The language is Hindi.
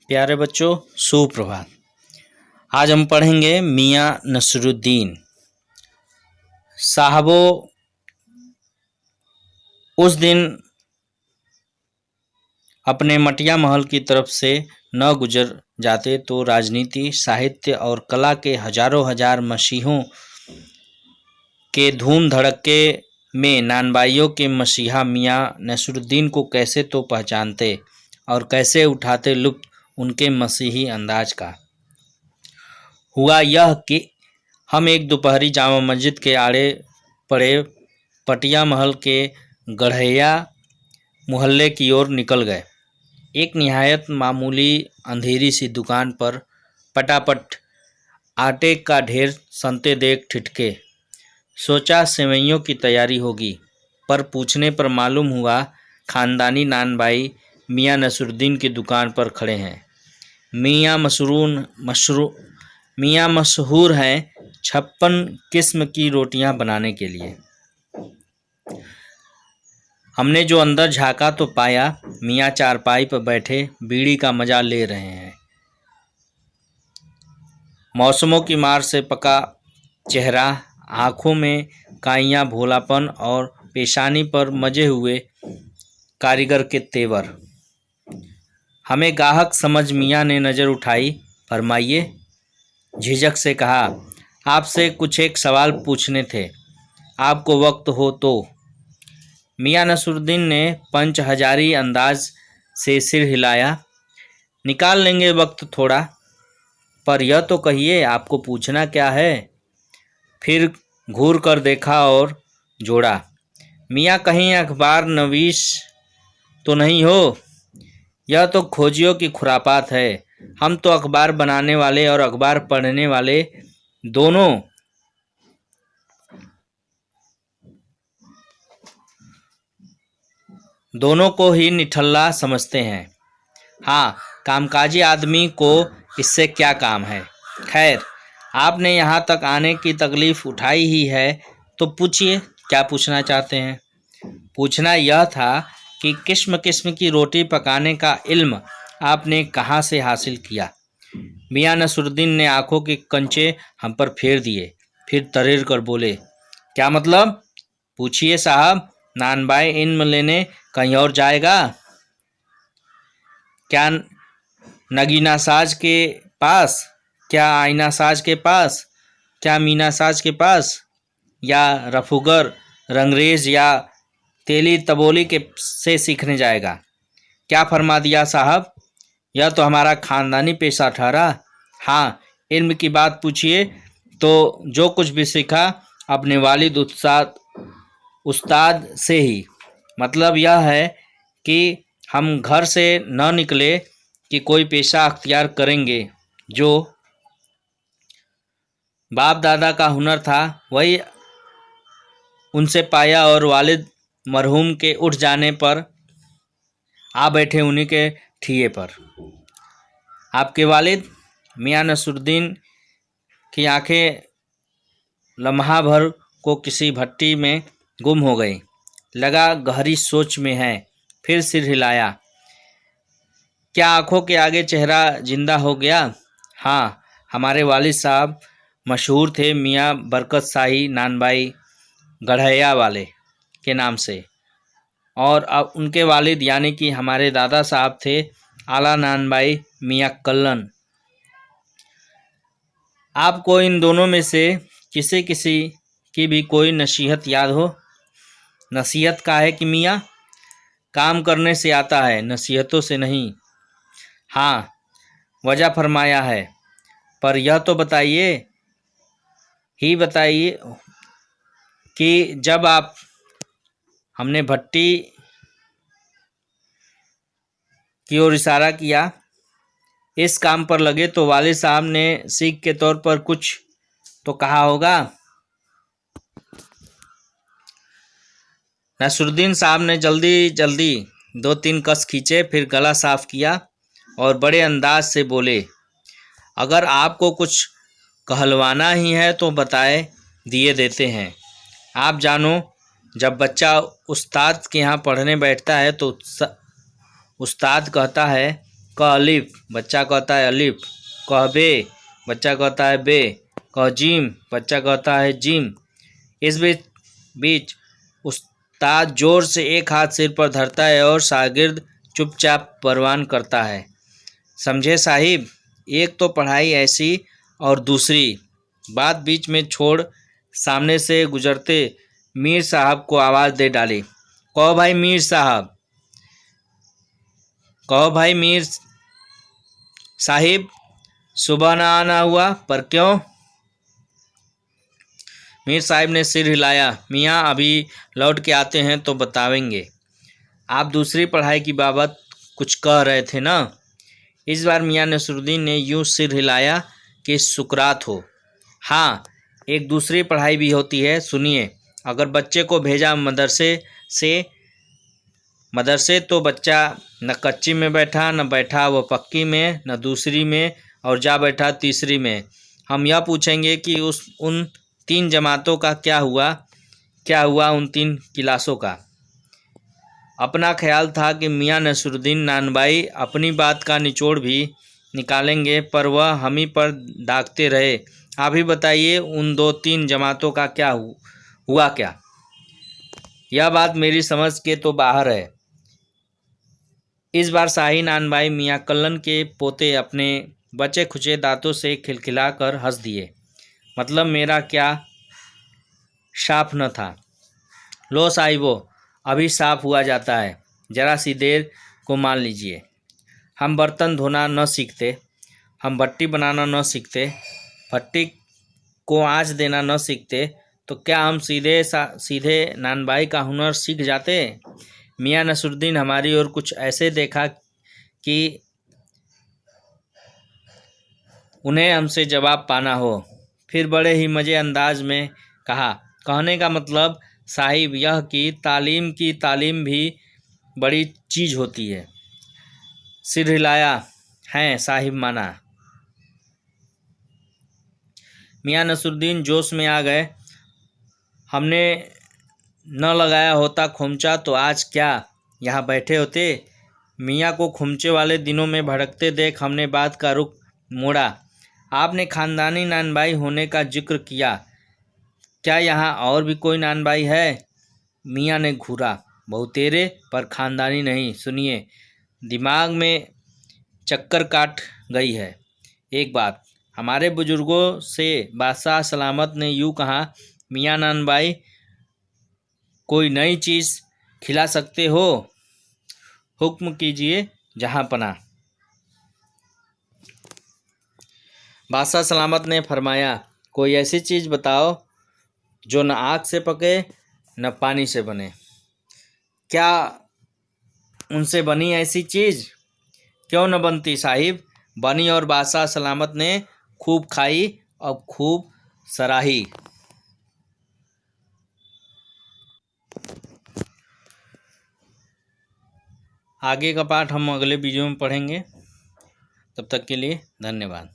प्यारे बच्चों, सुप्रभात। आज हम पढ़ेंगे मियाँ नसरुद्दीन साहबो। उस दिन अपने मटिया महल की तरफ से न गुजर जाते तो राजनीति, साहित्य और कला के हजारों हजार मसीहों के धूम धड़के में नानबाइयों के मसीहा मियाँ नसरुद्दीन को कैसे तो पहचानते और कैसे उठाते लुत्फ उनके मसीही अंदाज का। हुआ यह कि हम एक दोपहरी जामा मस्जिद के आड़े पड़े पटिया महल के गढ़ैया मोहल्ले की ओर निकल गए। एक निहायत मामूली अंधेरी सी दुकान पर पटापट आटे का ढेर सनते देख ठिठके। सोचा सेवइयों की तैयारी होगी, पर पूछने पर मालूम हुआ खानदानी नानबाई मियाँ नसरुद्दीन की दुकान पर खड़े हैं। मियाँ मशहूर हैं 56 किस्म की रोटियां बनाने के लिए। हमने जो अंदर झांका तो पाया मियाँ चारपाई पर बैठे बीड़ी का मजा ले रहे हैं। मौसमों की मार से पका चेहरा, आँखों में काइयाँ भोलापन और पेशानी पर मजे हुए कारीगर के तेवर। हमें गाहक समझ मियाँ ने नज़र उठाई। फरमाइए, झिझक से कहा। आपसे कुछ एक सवाल पूछने थे, आपको वक्त हो तो। मियाँ नसरुद्दीन ने पंचहजारी अंदाज से सिर हिलाया। निकाल लेंगे वक्त थोड़ा, पर यह तो कहिए आपको पूछना क्या है। फिर घूर कर देखा और जोड़ा, मियाँ कहीं अखबार नवीस तो नहीं हो। यह तो खोजियों की खुरापात है। हम तो अखबार बनाने वाले और अखबार पढ़ने वाले दोनों को ही निठल्ला समझते हैं। हाँ, कामकाजी आदमी को इससे क्या काम है। खैर, आपने यहाँ तक आने की तकलीफ़ उठाई ही है तो पूछिए, क्या पूछना चाहते हैं। पूछना यह था कि किस्म किस्म की रोटी पकाने का इल्म आपने कहाँ से हासिल किया। मियाँ नसरुद्दीन ने आंखों के कंचे हम पर फेर दिए, फिर तरेर कर बोले, क्या मतलब? पूछिए साहब, नानबाई इल्म लेने कहीं और जाएगा क्या? नगीना साज के पास, क्या आईना साज के पास, क्या मीना साज के पास, या रफूगर रंगरेज या तेली तबोली के से सीखने जाएगा? क्या फरमा दिया साहब, यह तो हमारा खानदानी पेशा ठहरा। हाँ, इल्म की बात पूछिए तो जो कुछ भी सीखा अपने वालिद उस्ताद से ही। मतलब यह है कि हम घर से न निकले कि कोई पेशा अख्तियार करेंगे। जो बाप दादा का हुनर था वही उनसे पाया और वालिद मरहूम के उठ जाने पर आ बैठे उन्हीं के ठिये पर। आपके वालिद? मियाँ नसरुद्दीन की आंखें लम्हा भर को किसी भट्टी में गुम हो गई। लगा गहरी सोच में है, फिर सिर हिलाया। क्या आंखों के आगे चेहरा जिंदा हो गया? हाँ, हमारे वालिद साहब मशहूर थे मियाँ बरकत शाही नानबाई गढ़ैया वाले के नाम से, और अब उनके वालिद यानी कि हमारे दादा साहब थे आला नानबाई मियाँ कल्लन। आपको इन दोनों में से किसी किसी की भी कोई नसीहत याद हो? नसीहत का है कि मियाँ? काम करने से आता है, नसीहतों से नहीं। हाँ, वजह फरमाया है, पर यह तो बताइए कि जब आप हमने भट्टी की ओर इशारा किया, इस काम पर लगे तो वालिद साहब ने सीख के तौर पर कुछ तो कहा होगा। नसरुद्दीन साहब ने जल्दी जल्दी 2-3 कस खींचे, फिर गला साफ किया और बड़े अंदाज से बोले, अगर आपको कुछ कहलवाना ही है तो बताए दिए देते हैं। आप जानो, जब बच्चा उस्ताद के यहाँ पढ़ने बैठता है तो उस्ताद कहता है, क अलिफ, बच्चा कहता है अलिफ। कह बे, बच्चा कहता है बे। कह जीम, बच्चा कहता है जिम। इस बीच उस्ताद जोर से एक हाथ सिर पर धरता है और शागिर्द चुपचाप परवान करता है। समझे साहिब, एक तो पढ़ाई ऐसी और दूसरी। बात बीच में छोड़ सामने से गुजरते मीर साहब को आवाज़ दे डाली। कहो भाई मीर साहब, कहो भाई मीर साहिब, सुबह ना आना हुआ पर क्यों? मीर साहिब ने सिर हिलाया। मियाँ अभी लौट के आते हैं तो बतावेंगे। आप दूसरी पढ़ाई की बाबत कुछ कह रहे थे ना? इस बार मियाँ नसरुद्दीन ने यूँ सिर हिलाया कि सुकरात हो। हाँ, एक दूसरी पढ़ाई भी होती है, सुनिए। अगर बच्चे को भेजा मदरसे तो बच्चा न कच्ची में बैठा, न बैठा वो पक्की में, न दूसरी में, और जा बैठा तीसरी में। हम यह पूछेंगे कि उन 3 जमातों का क्या हुआ उन 3 क्लासों का। अपना ख्याल था कि मियाँ नसरुद्दीन नानबाई अपनी बात का निचोड़ भी निकालेंगे, पर वह हम ही पर दागते रहे। आप ही बताइए, उन 2-3 जमातों का क्या हुआ क्या? यह बात मेरी समझ के तो बाहर है। इस बार शाही नानबाई मियाँ कल्लन के पोते अपने बचे खुचे दांतों से खिलखिला कर हंस दिए। मतलब मेरा क्या साफ न था? लो साहिबो, अभी साफ हुआ जाता है, जरा सी देर को मान लीजिए। हम बर्तन धोना न सीखते, हम भट्टी बनाना न सीखते, भट्टी को आँच देना न सीखते, तो क्या हम सीधे नानबाई का हुनर सीख जाते? मियाँ नसरुद्दीन हमारी ओर कुछ ऐसे देखा कि उन्हें हमसे जवाब पाना हो। फिर बड़े ही मज़े अंदाज में कहा, कहने का मतलब साहिब यह कि तालीम भी बड़ी चीज़ होती है। सिर हिलाया, हैं साहिब माना। मियाँ नसरुद्दीन जोश में आ गए। हमने न लगाया होता खोमचा तो आज क्या यहाँ बैठे होते? मियाँ को खोमचे वाले दिनों में भड़कते देख हमने बात का रुख मोड़ा। आपने खानदानी नानबाई होने का जिक्र किया, क्या यहाँ और भी कोई नानबाई है? मियाँ ने घूरा। बहुतेरे, पर खानदानी नहीं। सुनिए, दिमाग में चक्कर काट गई है एक बात। हमारे बुजुर्गों से बादशाह सलामत ने यूँ कहा, मियाँ नानबाई कोई नई चीज़ खिला सकते हो? हुक्म कीजिए जहाँपनाह। बादशाह सलामत ने फरमाया, कोई ऐसी चीज़ बताओ जो न आग से पके न पानी से बने। क्या उनसे बनी ऐसी चीज़? क्यों न बनती साहिब, बनी और बादशाह सलामत ने खूब खाई और खूब सराही। आगे का पाठ हम अगले वीडियो में पढ़ेंगे। तब तक के लिए धन्यवाद।